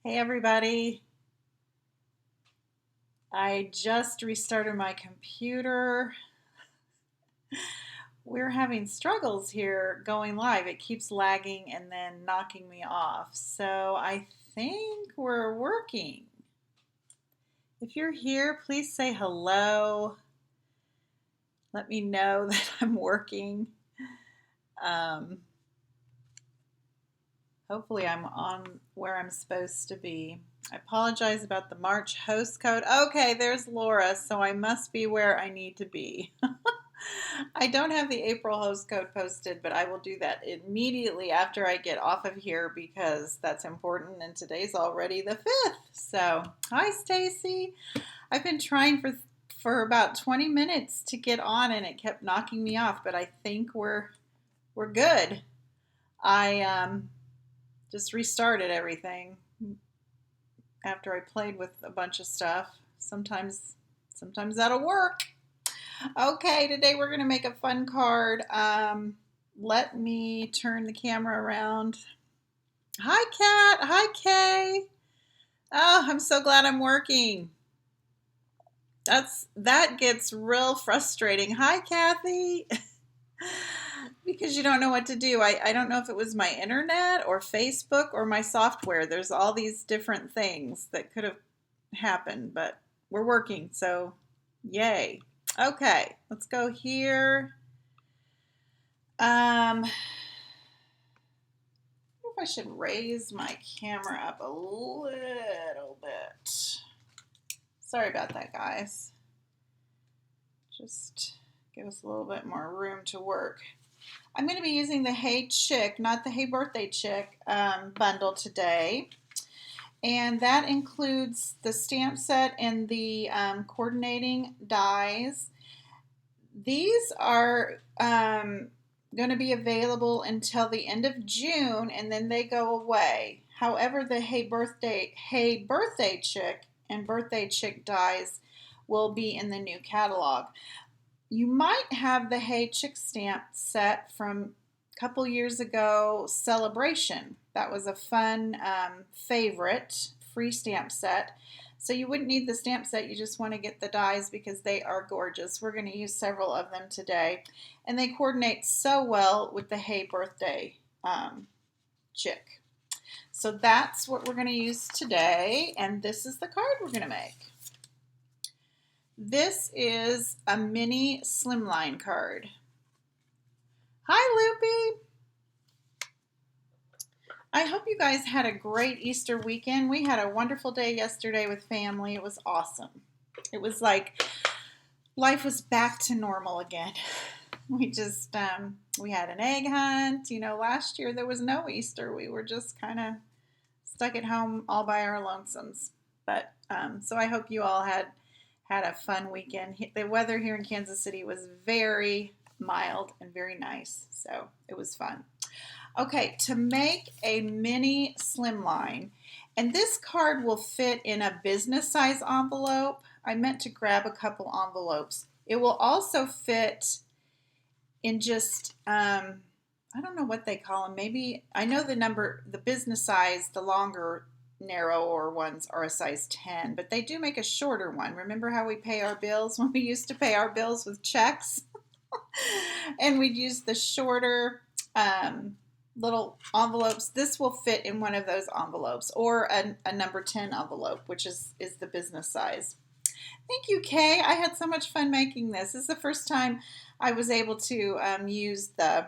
Hey everybody, I just restarted my computer. We're having struggles here going live. It keeps lagging and then knocking me off. So I think we're working. If you're here, please say hello. Let me know that I'm working. Um, Hopefully I'm on where I'm supposed to be. I apologize about the March host code. Okay, there's Laura, so I must be where I need to be. I don't have the April host code posted, but I will do that immediately after I get off of here because that's important, and today's already the 5th. So, hi Stacy. I've been trying for about 20 minutes to get on and it kept knocking me off, but I think we're good. I just restarted everything after I played with a bunch of stuff. Sometimes that'll work. Okay, today we're going to make a fun card. Let me turn the camera around. Hi, Kat. Hi, Kay. Oh, I'm so glad I'm working. That gets real frustrating. Hi, Kathy. Because you don't know what to do. I don't know if it was my internet or Facebook or my software. There's all these different things that could have happened, but we're working, so yay. Okay, let's go here. I wonder if I should raise my camera up a little bit. Sorry about that, guys. Just give us a little bit more room to work. I'm going to be using the Hey Chick, not the Hey Birthday Chick bundle today. And that includes the stamp set and the coordinating dies. These are going to be available until the end of June, and then they go away. However, the Hey Birthday Chick and Birthday Chick dies will be in the new catalog. You might have the Hey Chick stamp set from a couple years ago, Celebration. That was a fun favorite free stamp set. So you wouldn't need the stamp set, you just want to get the dies because they are gorgeous. We're going to use several of them today. And they coordinate so well with the Hey Birthday Chick. So that's what we're going to use today, and this is the card we're going to make. This is a mini slimline card. Hi, Loopy. I hope you guys had a great Easter weekend. We had a wonderful day yesterday with family. It was awesome. It was like life was back to normal again. We just, we had an egg hunt. You know, last year there was no Easter. We were just kind of stuck at home all by our lonesomes. But, so I hope you all had a fun weekend. The weather here in Kansas City was very mild and very nice, so it was fun. Okay, to make a mini slimline, and this card will fit in a business size envelope. I meant to grab a couple envelopes. It will also fit in just, I don't know what they call them. Maybe, I know the business size, the longer narrower ones are a size 10, but they do make a shorter one. Remember how we pay our bills when we used to pay our bills with checks? And we'd use the shorter little envelopes. This will fit in one of those envelopes, or a number 10 envelope, which is the business size. Thank you, Kay. I had so much fun making this. This is the first time I was able to use the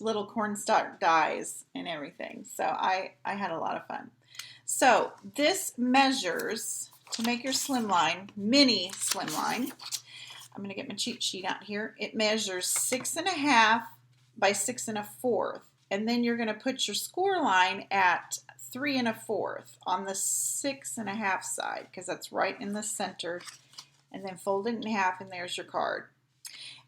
little cornstarch dies and everything. So I had a lot of fun. So this measures, to make your slimline, mini slimline, I'm going to get my cheat sheet out here. It measures 6.5 by 6 1/4. And then you're going to put your score line at 3 1/4 on the 6.5 side, because that's right in the center. And then fold it in half, and there's your card.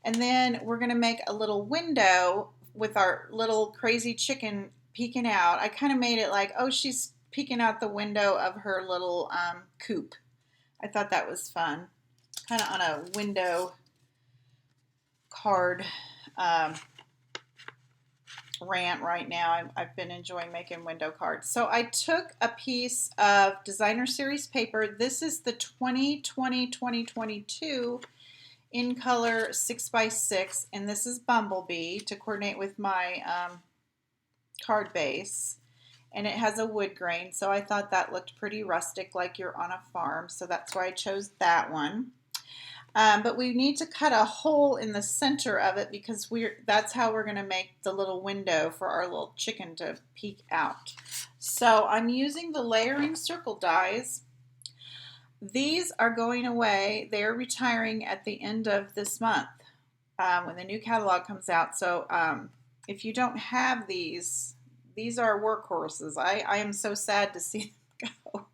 And then we're going to make a little window with our little crazy chicken peeking out. I kind of made it like, oh, she's peeking out the window of her little coop. I thought that was fun. Kind of on a window card rant right now. I've been enjoying making window cards. So I took a piece of designer series paper. This is the 2020-2022 in color 6x6, and this is Bumblebee to coordinate with my card base. And it has a wood grain, so I thought that looked pretty rustic, like you're on a farm, so that's why I chose that one. But we need to cut a hole in the center of it because that's how we're going to make the little window for our little chicken to peek out. So I'm using the layering circle dies. These are going away. They're retiring at the end of this month when the new catalog comes out. So if you don't have these are workhorses. I am so sad to see them go.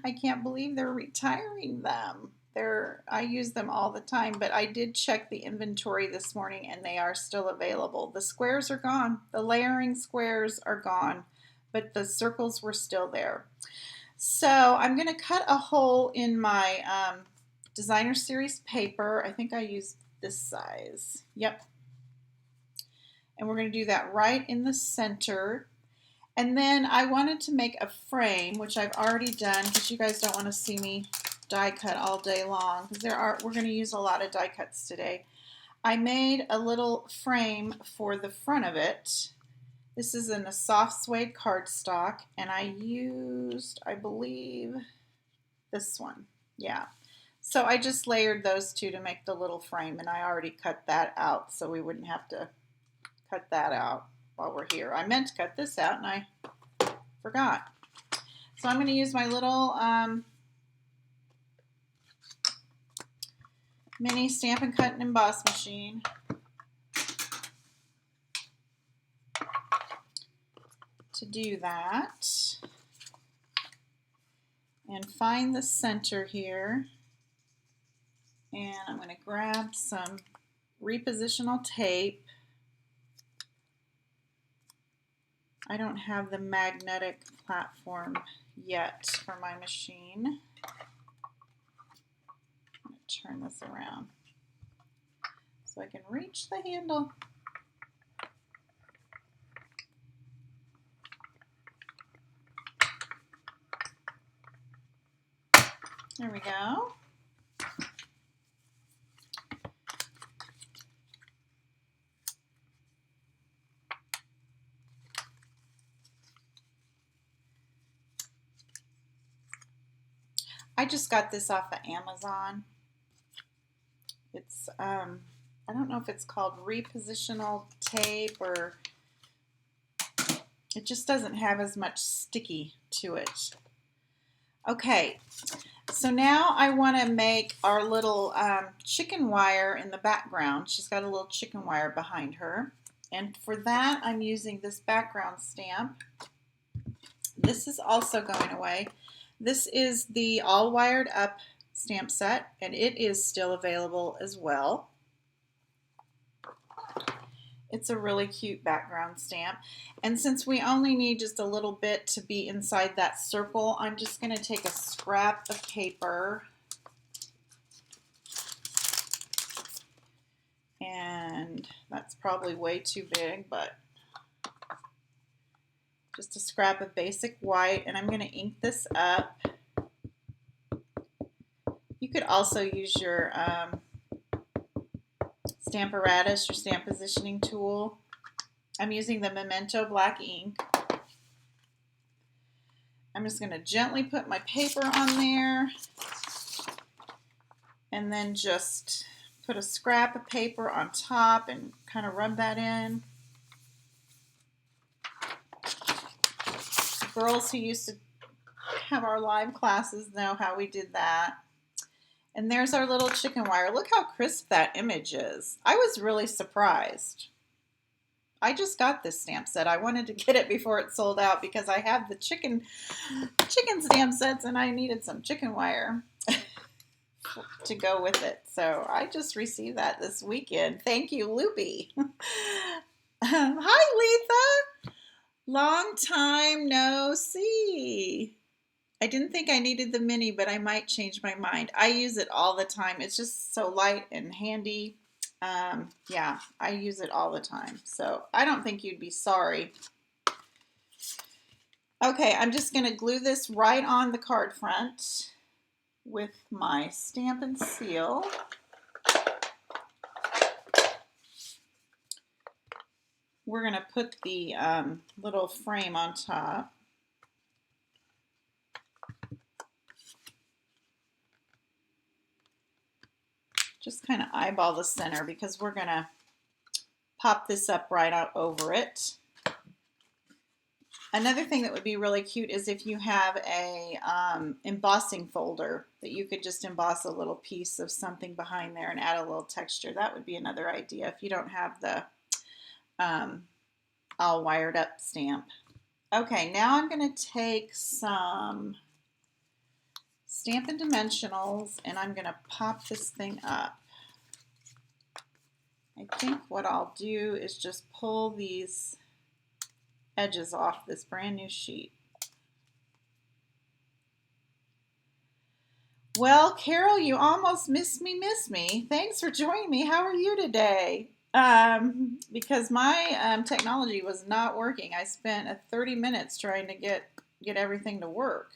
I can't believe they're retiring them. I use them all the time, but I did check the inventory this morning and they are still available. The squares are gone. The layering squares are gone, but the circles were still there. So I'm going to cut a hole in my designer series paper. I think I used this size. Yep. And we're going to do that right in the center. And then I wanted to make a frame, which I've already done because you guys don't want to see me die cut all day long because we're going to use a lot of die cuts today. I made a little frame for the front of it. This is in a soft suede cardstock, and I used, I believe, this one. Yeah. So I just layered those two to make the little frame, and I already cut that out so we wouldn't have to cut that out while we're here. I meant to cut this out and I forgot. So I'm going to use my little mini Stampin' Cut and Emboss machine to do that. And find the center here. And I'm going to grab some repositional tape. I don't have the magnetic platform yet for my machine. I'm going to turn this around so I can reach the handle. There we go. I just got this off of Amazon. It's, I don't know if it's called repositional tape or it just doesn't have as much sticky to it. Okay, so now I want to make our little chicken wire in the background. She's got a little chicken wire behind her. And for that, I'm using this background stamp. This is also going away. This is the All Wired Up stamp set, and it is still available as well. It's a really cute background stamp. And since we only need just a little bit to be inside that circle, I'm just going to take a scrap of paper and that's probably way too big, but just a scrap of basic white, and I'm going to ink this up. You could also use your Stamparatus, your stamp positioning tool. I'm using the Memento black ink. I'm just going to gently put my paper on there and then just put a scrap of paper on top and kind of rub that in. Girls who used to have our live classes know how we did that. And there's our little chicken wire. Look how crisp that image is. I was really surprised. I just got this stamp set. I wanted to get it before it sold out because I have the chicken stamp sets and I needed some chicken wire to go with it. So I just received that this weekend. Thank you, Loopy. Hi, Letha. Long time no see. I didn't think I needed the mini, but I might change my mind. I use it all the time. It's just so light and handy. Yeah, I use it all the time. So I don't think you'd be sorry. Okay, I'm just going to glue this right on the card front with my Stampin' Seal. We're going to put the little frame on top. Just kind of eyeball the center because we're going to pop this up right out over it. Another thing that would be really cute is if you have a embossing folder that you could just emboss a little piece of something behind there and add a little texture. That would be another idea if you don't have the all wired up stamp. Okay, now I'm going to take some Stampin' Dimensionals and I'm going to pop this thing up. I think what I'll do is just pull these edges off this brand new sheet. Well, Carol, you almost missed me. Thanks for joining me. How are you today? Because my technology was not working. I spent 30 minutes trying to get everything to work.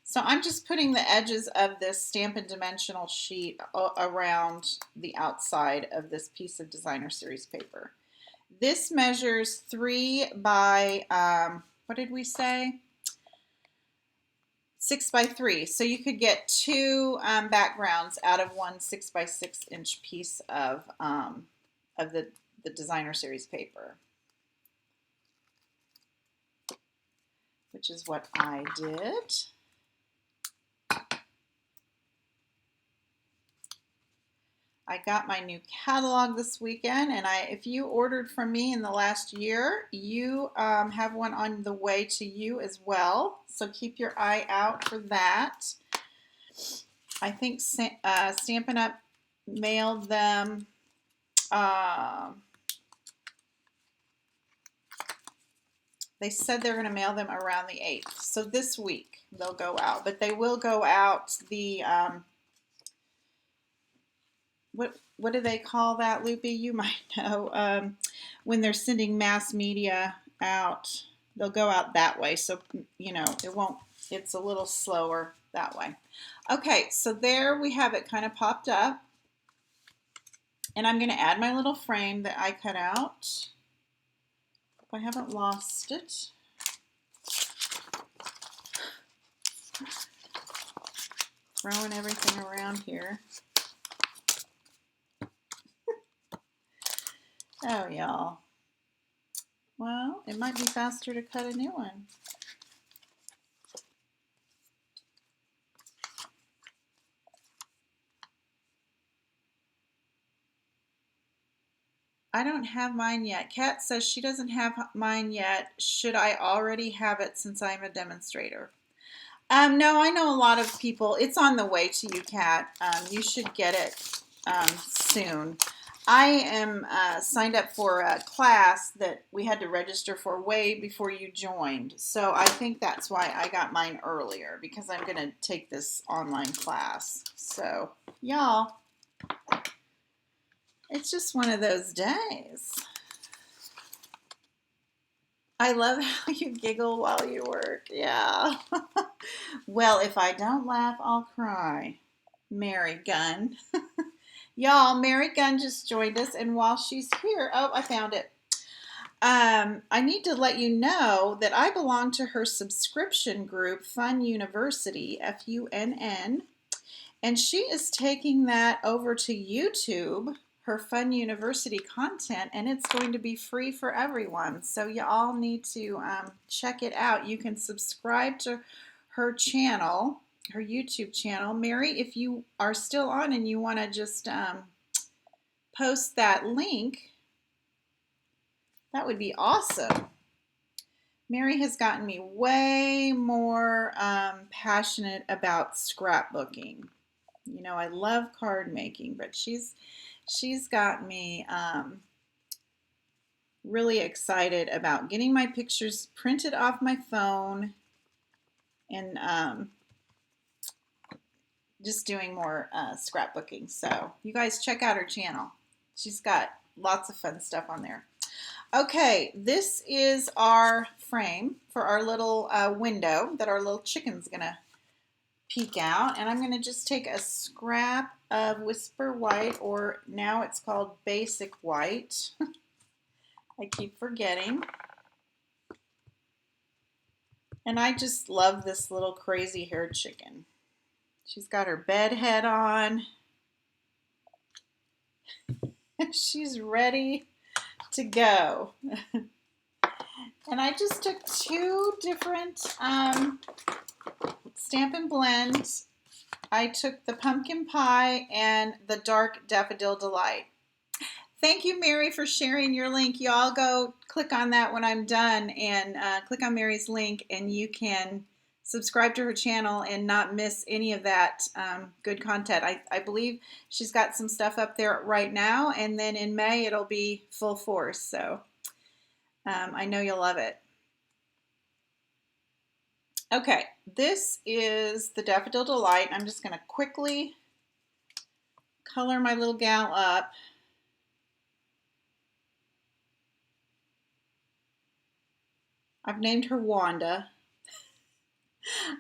So I'm just putting the edges of this Stampin' Dimensional sheet around the outside of this piece of Designer Series paper. This measures 3 by, what did we say? 6 by 3. So you could get 2 backgrounds out of one 6 by 6 inch piece of the Designer Series paper, which is what I did. I got my new catalog this weekend, and if you ordered from me in the last year, you have one on the way to you as well. So keep your eye out for that. I think Stampin' Up! Mailed them. They said they're going to mail them around the 8th. So this week they'll go out, but they will go out the what do they call that, Loopy? You might know. When they're sending mass media out, they'll go out that way. So, you know, it's a little slower that way. Okay, so there we have it kind of popped up. And I'm going to add my little frame that I cut out. Hope I haven't lost it. Throwing everything around here. Oh, y'all. Well, it might be faster to cut a new one. I don't have mine yet. Kat says she doesn't have mine yet. Should I already have it since I'm a demonstrator? No, I know a lot of people. It's on the way to you, Kat. You should get it soon. I am signed up for a class that we had to register for way before you joined. So I think that's why I got mine earlier, because I'm going to take this online class. So, y'all, it's just one of those days. I love how you giggle while you work. Yeah. Well, if I don't laugh, I'll cry. Mary Gunn. Y'all, Mary Gunn just joined us, and while she's here, oh, I found it. I need to let you know that I belong to her subscription group, Fun University, Funn, and she is taking that over to YouTube, her Fun University content, and it's going to be free for everyone. So you all need to check it out. You can subscribe to her channel, her YouTube channel. Mary, if you are still on and you want to just post that link, that would be awesome. Mary has gotten me way more passionate about scrapbooking. You know, I love card making, but she's got me really excited about getting my pictures printed off my phone and just doing more scrapbooking. So you guys check out her channel. She's got lots of fun stuff on there. Okay, this is our frame for our little window that our little chicken's gonna peek out. And I'm gonna just take a scrap of Whisper White, or now it's called Basic White. I keep forgetting. And I just love this little crazy haired chicken. She's got her bed head on. She's ready to go. And I just took two different Stampin' Blend. I took the Pumpkin Pie and the Dark Daffodil Delight. Thank you, Mary, for sharing your link. Y'all go click on that when I'm done and click on Mary's link, and you can subscribe to her channel and not miss any of that good content. I believe she's got some stuff up there right now, and then in May it'll be full force. So I know you'll love it. Okay, this is the Daffodil Delight. I'm just going to quickly color my little gal up. I've named her Wanda.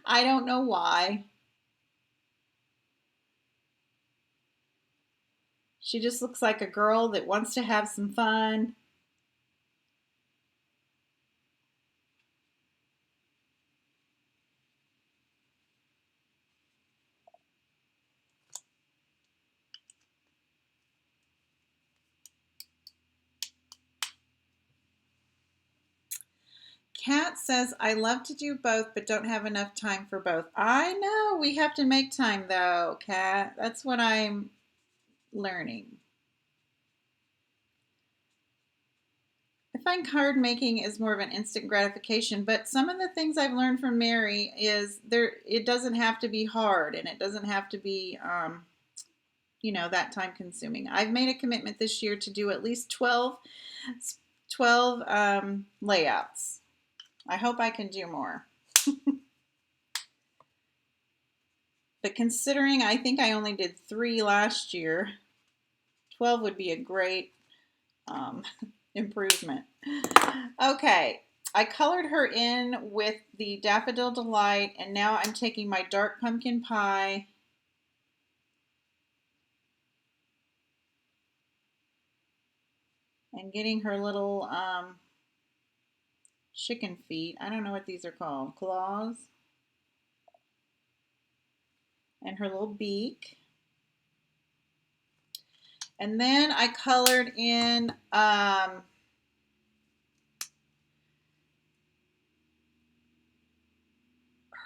I don't know why. She just looks like a girl that wants to have some fun. Kat says, I love to do both, but don't have enough time for both. I know, we have to make time though, Kat. That's what I'm learning. I find card making is more of an instant gratification, but some of the things I've learned from Mary is it doesn't have to be hard, and it doesn't have to be, you know, that time consuming. I've made a commitment this year to do at least 12 layouts. I hope I can do more. But considering I think I only did 3 last year, 12 would be a great improvement. Okay, I colored her in with the Daffodil Delight, and now I'm taking my Dark Pumpkin Pie and getting her little chicken feet. I don't know what these are called. Claws. And her little beak. And then I colored in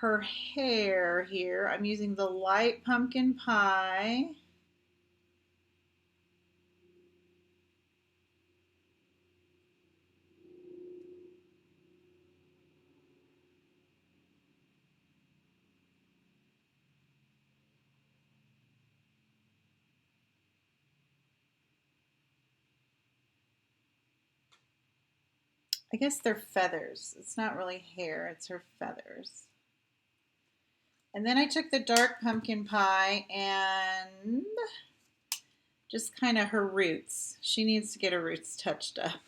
her hair here. I'm using the light Pumpkin Pie. I guess they're feathers. It's not really hair, it's her feathers. And then I took the Dark Pumpkin Pie and just kind of her roots. She needs to get her roots touched up.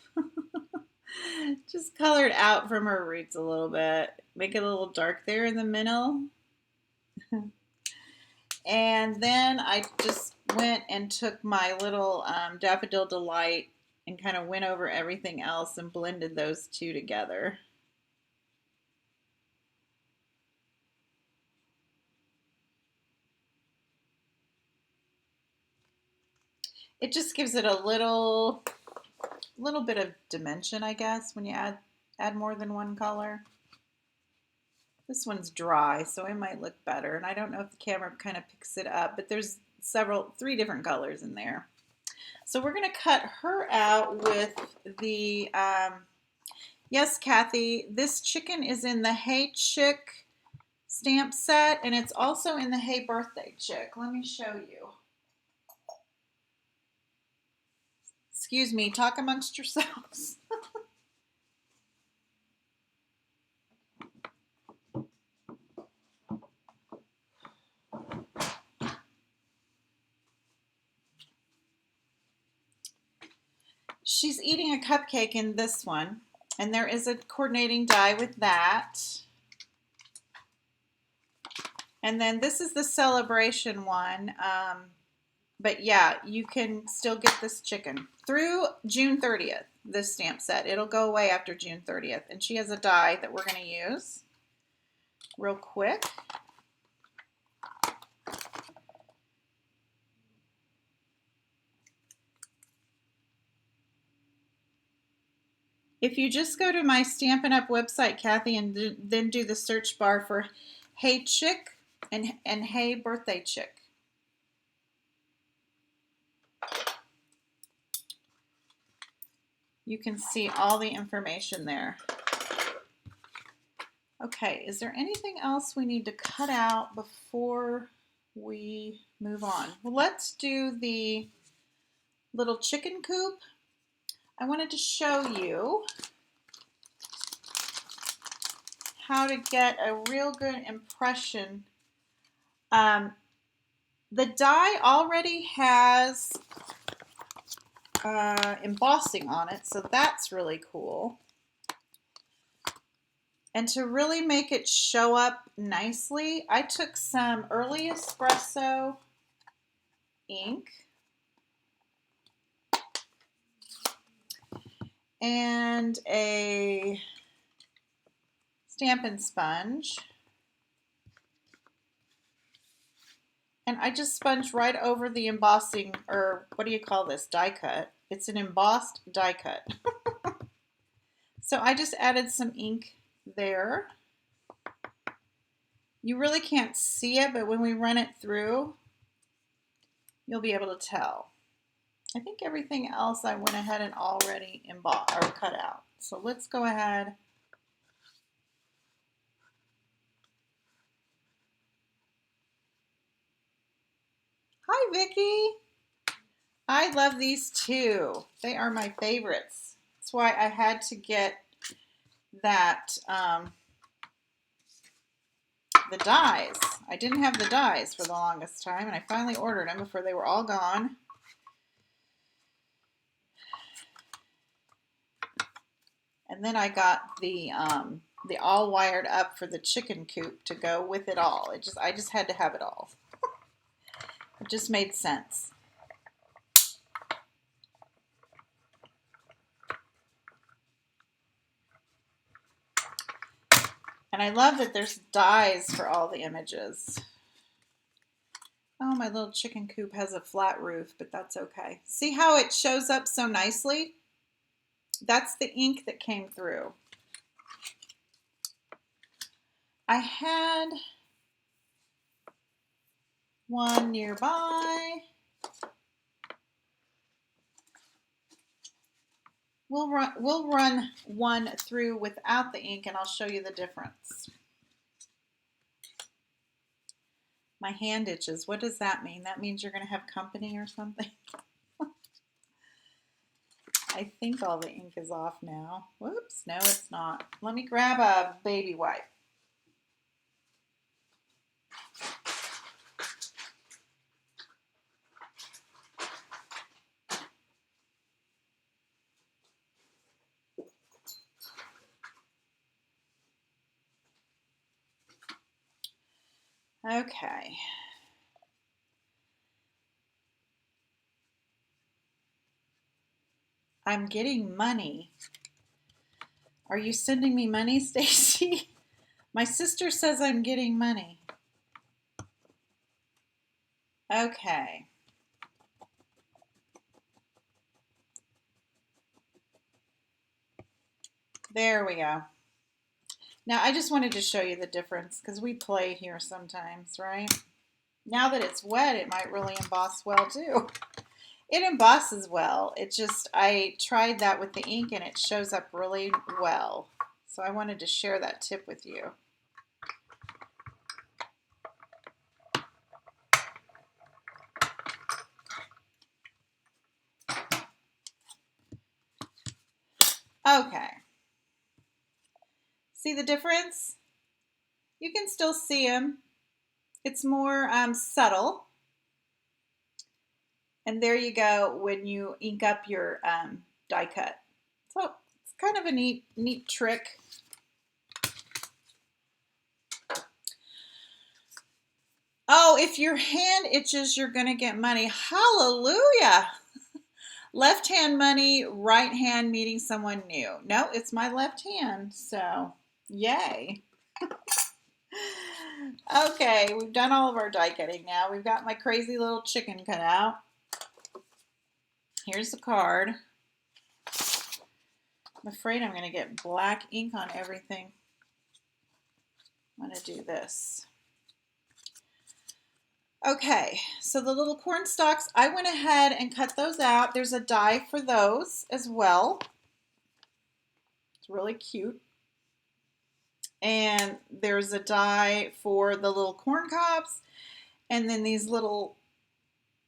Just colored out from her roots a little bit. Make it a little dark there in the middle. And then I just went and took my little Daffodil Delight and kind of went over everything else and blended those two together. It just gives it a little bit of dimension, I guess, when you add more than one color. This one's dry, so it might look better. And I don't know if the camera kind of picks it up, but there's 3 different colors in there. So we're going to cut her out with the, yes, Kathy, this chicken is in the Hey Chick stamp set, and it's also in the Hey Birthday Chick. Let me show you. Excuse me, talk amongst yourselves. She's eating a cupcake in this one, and there is a coordinating die with that. And then this is the celebration one. But yeah, you can still get this chicken through June 30th, this stamp set. It'll go away after June 30th. And she has a die that we're going to use real quick. If you just go to my Stampin' Up website, Kathy, and then do the search bar for Hey Chick and Hey Birthday Chick. You can see all the information there. Okay, is there anything else we need to cut out before we move on? Well, let's do the little chicken coop. I wanted to show you how to get a real good impression. The die already has embossing on it, so that's really cool. And to really make it show up nicely, I took some early espresso ink and a Stampin' sponge. And I just sponged right over the embossing, or what do you call this, die cut. It's an embossed die cut. So I just added some ink there. You really can't see it, but when we run it through, you'll be able to tell. I think everything else I went ahead and already embossed or cut out. So let's go ahead. Hi, Vicki. I love these too. They are my favorites. That's why I had to get that, the dies. I didn't have the dies for the longest time, and I finally ordered them before they were all gone. And then I got the all wired up for the chicken coop to go with it all. I just had to have it all. It just made sense. And I love that there's dies for all the images. Oh, my little chicken coop has a flat roof, but that's okay. See how it shows up so nicely? That's the ink that came through. I had one nearby. We'll run one through without the ink, and I'll show you the difference. My hand itches. What does that mean? That means you're going to have company or something? I think all the ink is off now. Whoops, no it's not. Let me grab a baby wipe. Okay. I'm getting money. Are you sending me money, Stacy? My sister says I'm getting money. Okay. There we go. Now I just wanted to show you the difference because we play here sometimes, right? Now that it's wet, it might really emboss well too. It embosses well. It just, I tried that with the ink and it shows up really well. So I wanted to share that tip with you. Okay. See the difference? You can still see them. It's more subtle. And there you go when you ink up your die cut. So it's kind of a neat trick. Oh, if your hand itches, you're going to get money. Hallelujah. Left hand money, right hand meeting someone new. No, it's my left hand, so yay. Okay, we've done all of our die cutting now. We've got my crazy little chicken cut out. Here's the card. I'm afraid I'm going to get black ink on everything. I'm going to do this. Okay, so the little corn stalks, I went ahead and cut those out. There's a die for those as well. It's really cute. And there's a die for the little corn cobs. And then these little,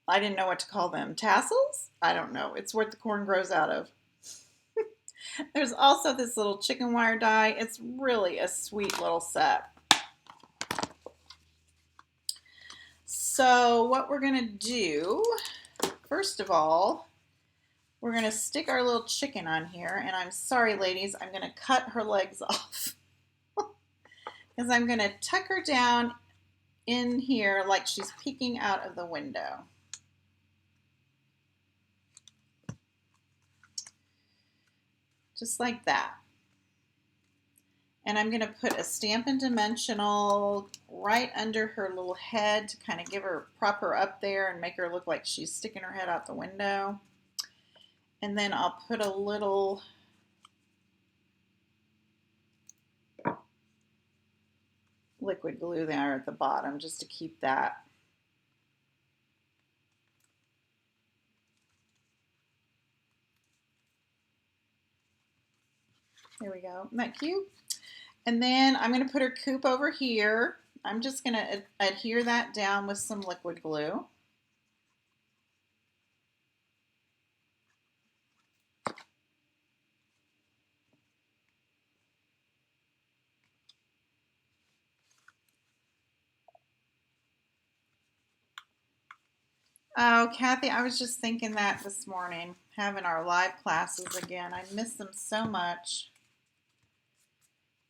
I didn't know what to call them, tassels? I don't know. It's what the corn grows out of. There's also this little chicken wire die. It's really a sweet little set. So what we're going to do, first of all, we're going to stick our little chicken on here. And I'm sorry, ladies, I'm going to cut her legs off. Because I'm going to tuck her down in here like she's peeking out of the window. Just like that. And I'm going to put a Stampin' Dimensional right under her little head to kind of give her, prop her up there and make her look like she's sticking her head out the window. And then I'll put a little liquid glue there at the bottom just to keep that. There we go. Isn't that cute? And then I'm going to put her coop over here. I'm just going to adhere that down with some liquid glue. Oh, Kathy, I was just thinking that this morning, having our live classes again. I miss them so much.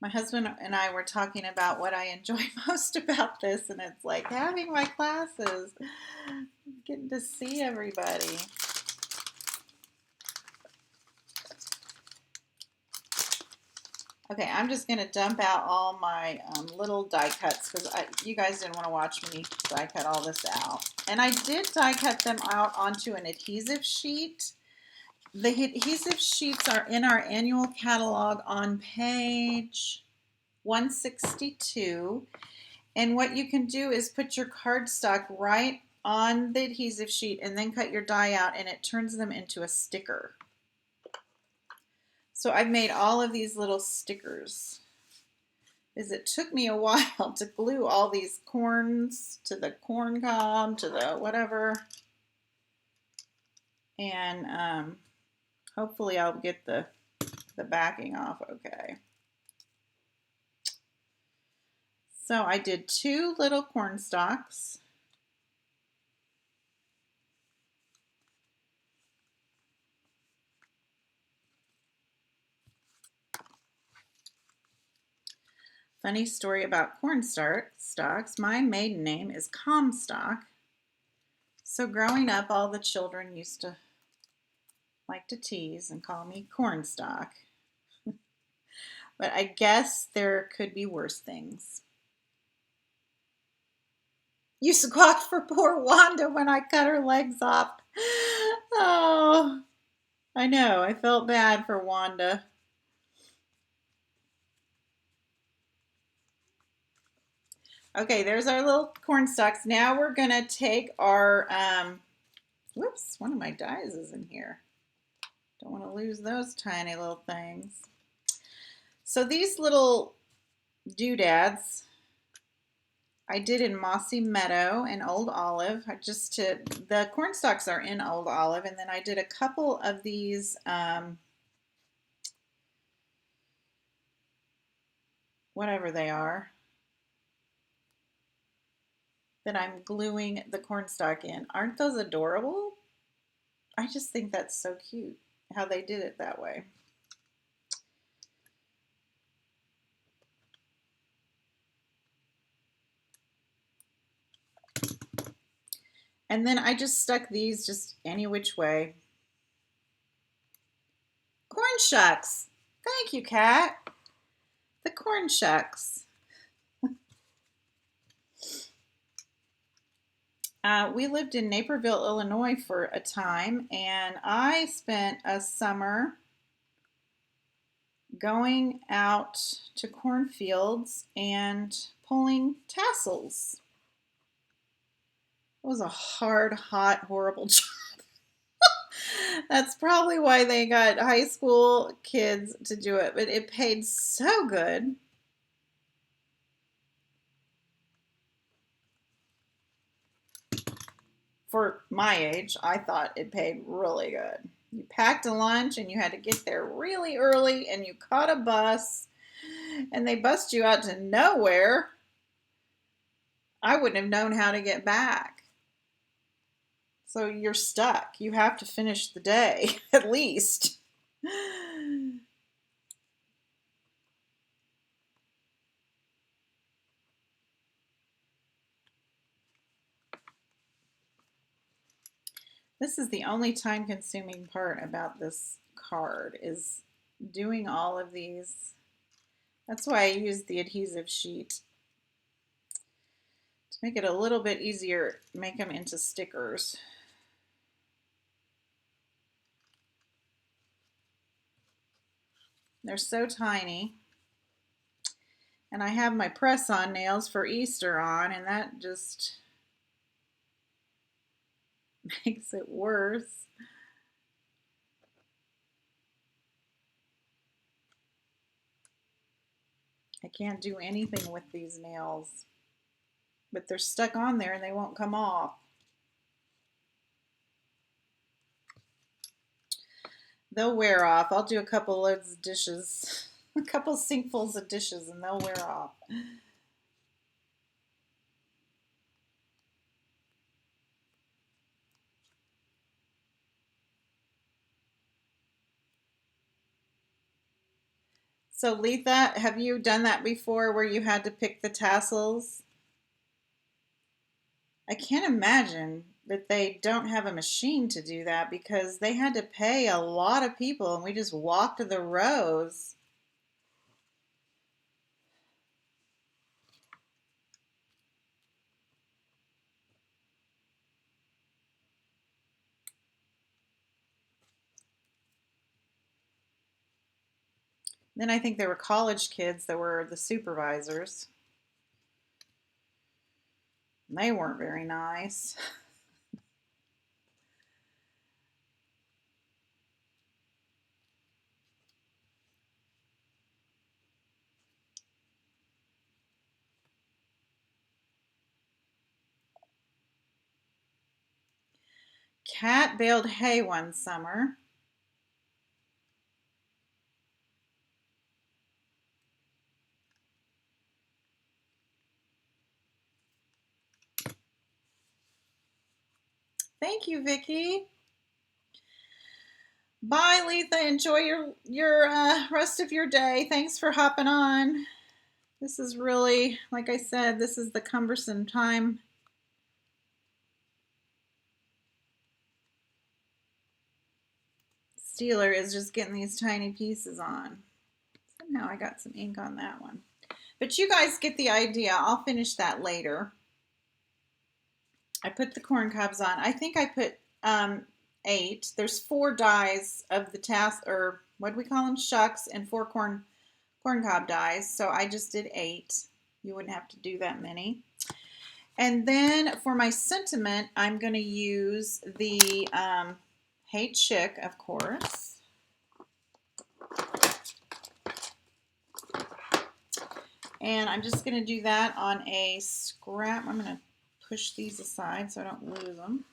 My husband and I were talking about what I enjoy most about this, and it's like having my classes, getting to see everybody. Okay, I'm just going to dump out all my little die cuts because you guys didn't want to watch me die cut all this out. And I did die cut them out onto an adhesive sheet. The adhesive sheets are in our annual catalog on page 162. And what you can do is put your cardstock right on the adhesive sheet and then cut your die out, and it turns them into a sticker. So I've made all of these little stickers. It took me a while to glue all these corns to the corn cob, to the whatever. And hopefully I'll get the backing off okay. So I did 2 little corn stalks. Funny story about corn stalks. My maiden name is Comstock. So growing up, all the children used to like to tease and call me Cornstalk. But I guess there could be worse things. You squawked for poor Wanda when I cut her legs off. Oh, I know. I felt bad for Wanda. Okay, there's our little corn stalks. Now we're going to take our, whoops, one of my dies is in here. Don't want to lose those tiny little things. So these little doodads I did in Mossy Meadow and Old Olive. The corn stalks are in Old Olive, and then I did a couple of these whatever they are, that I'm gluing the cornstalk in. Aren't those adorable? I just think that's so cute how they did it that way. And then I just stuck these just any which way. Corn shucks. Thank you, Kat. The corn shucks. We lived in Naperville, Illinois for a time, and I spent a summer going out to cornfields and pulling tassels. It was a hard, hot, horrible job. That's probably why they got high school kids to do it, but it paid so good. For my age, I thought it paid really good. You packed a lunch and you had to get there really early and you caught a bus and they bussed you out to nowhere. I wouldn't have known how to get back. So you're stuck. You have to finish the day, at least. This is the only time-consuming part about this card, is doing all of these. That's why I use the adhesive sheet to make it a little bit easier, make them into stickers. They're so tiny. And I have my press-on nails for Easter on, and that just makes it worse. I can't do anything with these nails, but they're stuck on there and they won't come off. They'll wear off. I'll do a couple loads of dishes, a couple sinkfuls of dishes, and they'll wear off. So Letha, have you done that before where you had to pick the tassels? I can't imagine that they don't have a machine to do that because they had to pay a lot of people and we just walked the rows. Then I think there were college kids that were the supervisors. They weren't very nice. Cat baled hay one summer. Thank you, Vicki. Bye, Letha. Enjoy your rest of your day. Thanks for hopping on. This is really, like I said, this is the cumbersome time. Steeler is just getting these tiny pieces on. Somehow I got some ink on that one. But you guys get the idea. I'll finish that later. I put the corn cobs on. I think I put 8. There's 4 dies of the or what do we call them? Shucks, and 4 corn cob dies. So I just did 8. You wouldn't have to do that many. And then for my sentiment, I'm going to use the Hey Chick, of course. And I'm just going to do that on a scrap. I'm going to push these aside so I don't lose them.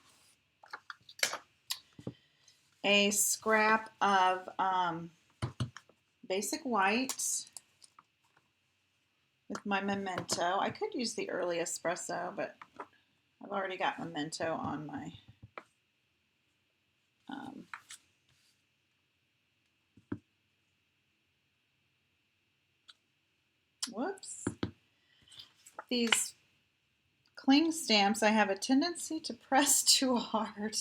A scrap of basic white. with my memento. I could use the early espresso, but I've already got memento on my whoops. These cling stamps, I have a tendency to press too hard.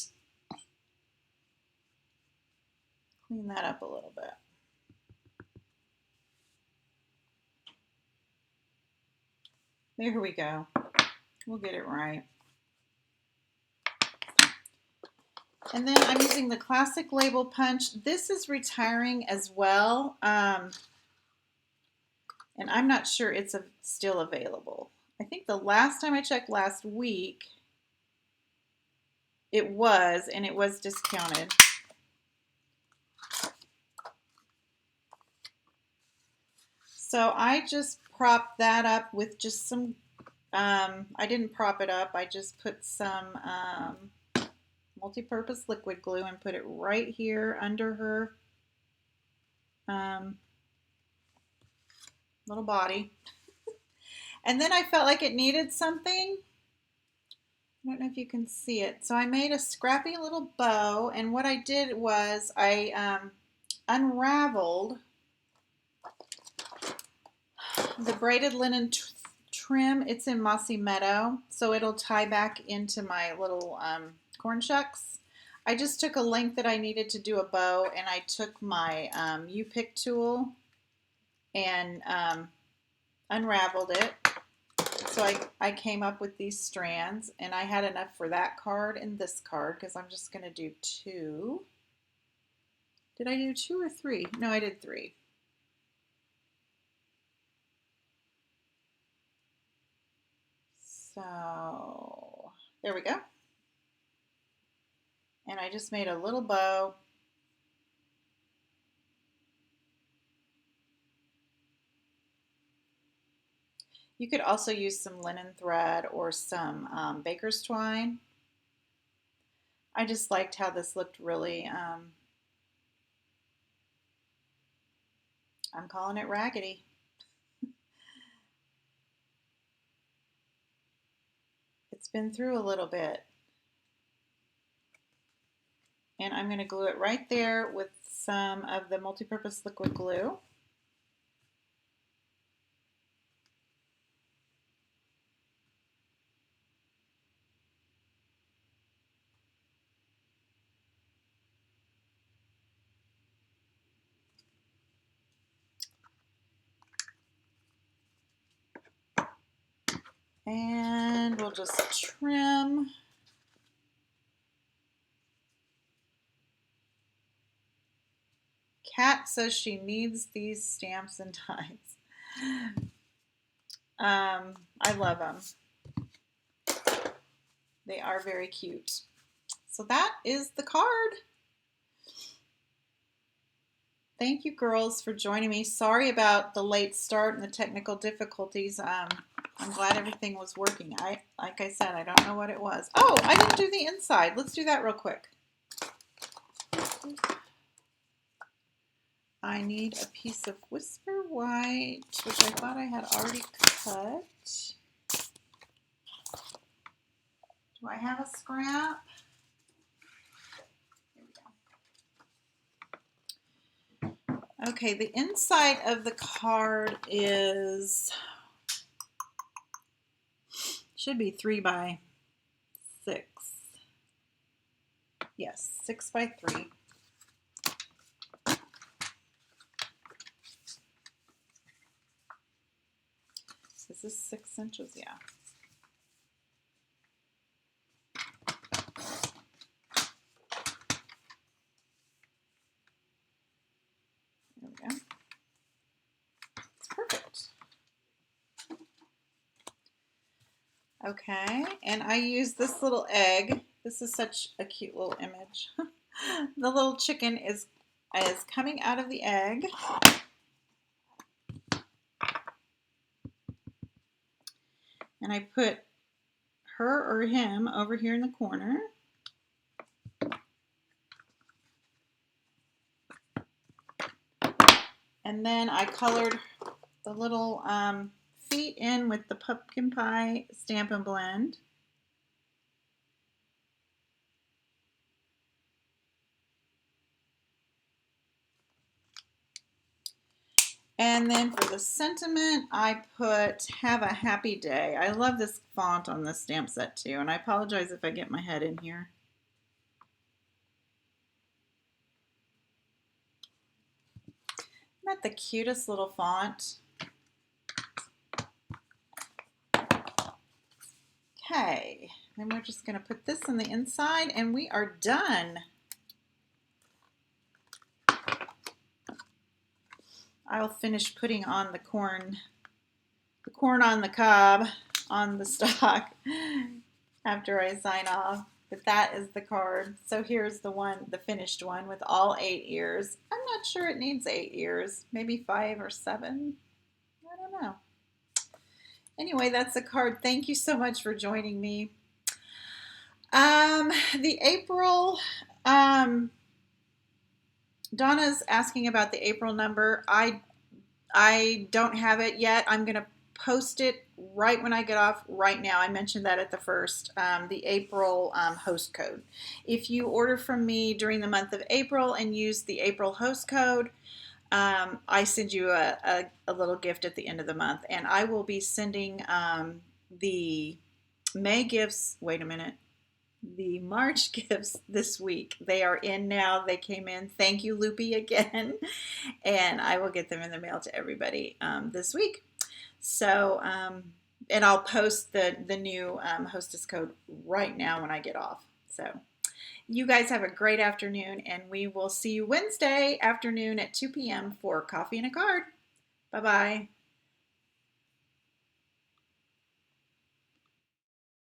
Clean that up a little bit. There we go. We'll get it right. And then I'm using the classic label punch. This is retiring as well. And I'm not sure it's still available. I think the last time I checked last week, it was, and it was discounted. So I just propped that up with just some, I didn't prop it up, I just put some multi-purpose liquid glue and put it right here under her little body. And then I felt like it needed something. I don't know if you can see it. So I made a scrappy little bow, and what I did was I unraveled the braided linen trim. It's in Mossy Meadow, so it'll tie back into my little corn shucks. I just took a length that I needed to do a bow, and I took my U-pick tool and unraveled it. So I came up with these strands, and I had enough for that card and this card because I'm just going to do 2. Did I do 2 or 3? No, I did 3. So there we go. And I just made a little bow. You could also use some linen thread or some baker's twine. I just liked how this looked really, I'm calling it raggedy. It's been through a little bit. And I'm going to glue it right there with some of the multi-purpose liquid glue. And we'll just trim. Kat says she needs these stamps and dies. I love them. They are very cute. So that is the card. Thank you, girls, for joining me. Sorry about the late start and the technical difficulties. I'm glad everything was working. Like I said, I don't know what it was. Oh, I didn't do the inside. Let's do that real quick. I need a piece of Whisper White, which I thought I had already cut. Do I have a scrap? Here we go. Okay, the inside of the card should be 3 by 6. Yes, 6 by 3. Is this 6 inches? Yeah. There we go. It's perfect. Okay, and I use this little egg. This is such a cute little image. The little chicken is coming out of the egg. And I put her or him over here in the corner. And then I colored the little sweet in with the pumpkin pie Stampin' Blend. And then for the sentiment, I put have a happy day. I love this font on this stamp set too, and I apologize if I get my head in here. Isn't that the cutest little font? Okay, then we're just going to put this on the inside and we are done. I'll finish putting on the corn on the cob on the stock after I sign off. But that is the card. So here's the one, the finished one with all 8 ears. I'm not sure it needs 8 ears, maybe 5 or 7. I don't know. Anyway, that's the card. Thank you so much for joining me. The April, Donna's asking about the April number. I don't have it yet. I'm going to post it right when I get off right now. I mentioned that at the first, the April host code. If you order from me during the month of April and use the April host code, I send you a little gift at the end of the month. And I will be sending the May gifts, wait a minute, the March gifts this week. They are in now. They came in. Thank you, Loopy, again. And I will get them in the mail to everybody this week. So, and I'll post the new hostess code right now when I get off. So you guys have a great afternoon, and we will see you Wednesday afternoon at 2 p.m. for Coffee and a Card. Bye-bye.